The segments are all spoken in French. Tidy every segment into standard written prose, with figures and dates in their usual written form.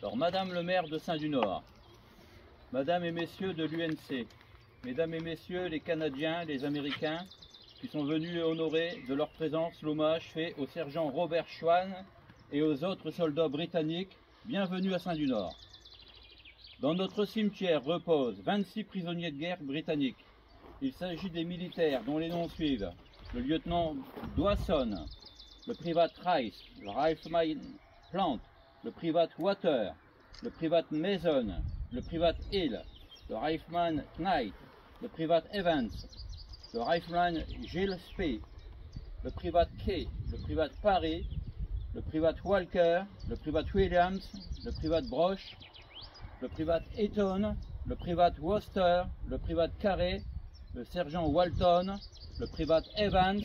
Alors, Madame le maire de Saint-du-Nord, Madame et Messieurs de l'UNC, Mesdames et Messieurs les Canadiens, les Américains, qui sont venus honorer de leur présence l'hommage fait au sergent Robert Schwann et aux autres soldats britanniques, bienvenue à Saint-du-Nord. Dans notre cimetière reposent 26 prisonniers de guerre britanniques. Il s'agit des militaires dont les noms suivent: le lieutenant Dawson, le private Rice, le rifleman Plant, le private Water, le private Mason, le private Hill, le rifleman Knight, le private Evans, le rifleman Gillespie, le private Kay, le private Parry, le private Walker, le private Williams, le private Broch, le private Eaton, le private Worcester, le private Carey, le sergent Walton, le private Evans,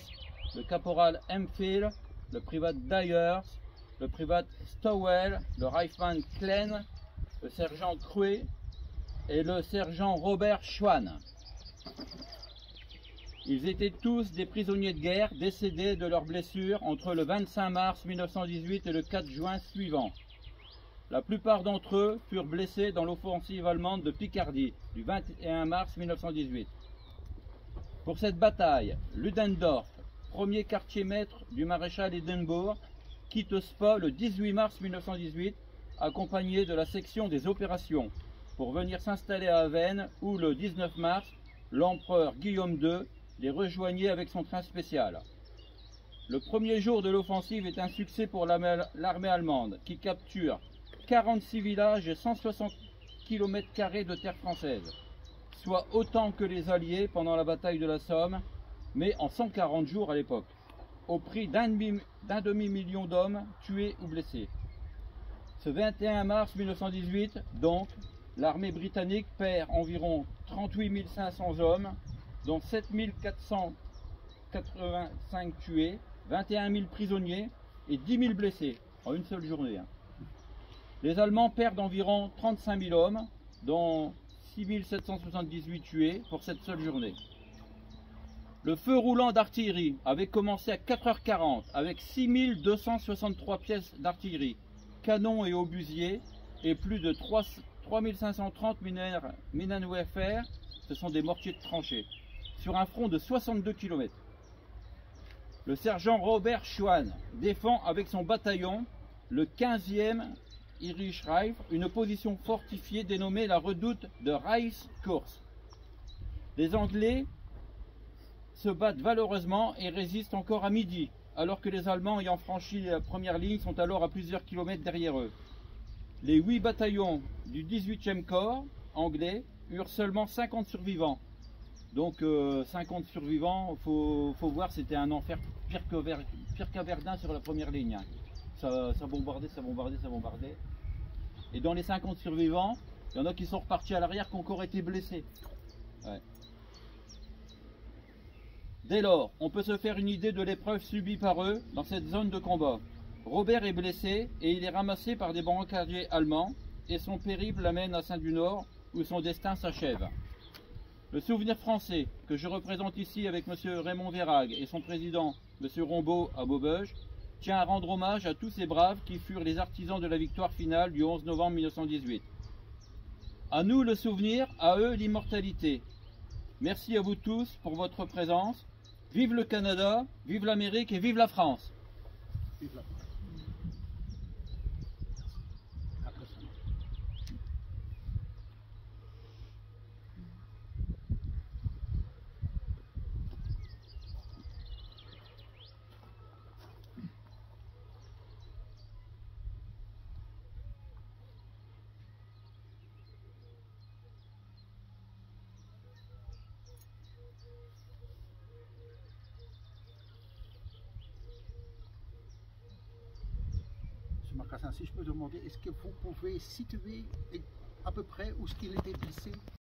le caporal Hemphill, le private Dyers, le private Stowell, le rifleman Klein, le sergent Cruet et le sergent Robert Schwann. Ils étaient tous des prisonniers de guerre décédés de leurs blessures entre le 25 mars 1918 et le 4 juin suivant. La plupart d'entre eux furent blessés dans l'offensive allemande de Picardie du 21 mars 1918. Pour cette bataille, Ludendorff, premier quartier-maître du maréchal Hindenburg, quitte Spa le 18 mars 1918, accompagné de la section des opérations, pour venir s'installer à Avesnes où le 19 mars, l'empereur Guillaume II les rejoignait avec son train spécial. Le premier jour de l'offensive est un succès pour l'armée allemande, qui capture 46 villages et 160 km² de terre française, soit autant que les Alliés pendant la bataille de la Somme, mais en 140 jours à l'époque, au prix d'un demi-million d'hommes tués ou blessés. Ce 21 mars 1918, donc, l'armée britannique perd environ 38 500 hommes, dont 7 485 tués, 21 000 prisonniers et 10 000 blessés en une seule journée. Les Allemands perdent environ 35 000 hommes, dont 6 778 tués pour cette seule journée. Le feu roulant d'artillerie avait commencé à 4h40 avec 6 263 pièces d'artillerie, canons et obusiers et plus de 3 530 Minenwerfer, ce sont des mortiers de tranchée, sur un front de 62 km. Le sergent Robert Schwann défend avec son bataillon, le 15e Irish Rifle, une position fortifiée dénommée la redoute de Rice Course. Les Anglais se battent valeureusement et résistent encore à midi, alors que les Allemands ayant franchi la première ligne sont alors à plusieurs kilomètres derrière eux. Les 8 bataillons du 18e corps anglais eurent seulement 50 survivants. Donc 50 survivants, faut voir, c'était un enfer pire qu'à Verdun sur la première ligne. Ça bombardait, ça bombardait, ça bombardait. Et dans les 50 survivants, il y en a qui sont repartis à l'arrière, qui ont encore été blessés. Ouais. Dès lors, on peut se faire une idée de l'épreuve subie par eux dans cette zone de combat. Robert est blessé et il est ramassé par des brancardiers allemands et son périple l'amène à Saint-du-Nord où son destin s'achève. Le souvenir français que je représente ici avec M. Raymond Verhaeghe et son président M. Rombaud à Maubeuge tient à rendre hommage à tous ces braves qui furent les artisans de la victoire finale du 11 novembre 1918. À nous le souvenir, à eux l'immortalité. Merci à vous tous pour votre présence. Vive le Canada, vive l'Amérique et vive la France. Vive la France. Marcassin, si je peux demander, est-ce que vous pouvez situer à peu près où est-ce qu'il était blessé?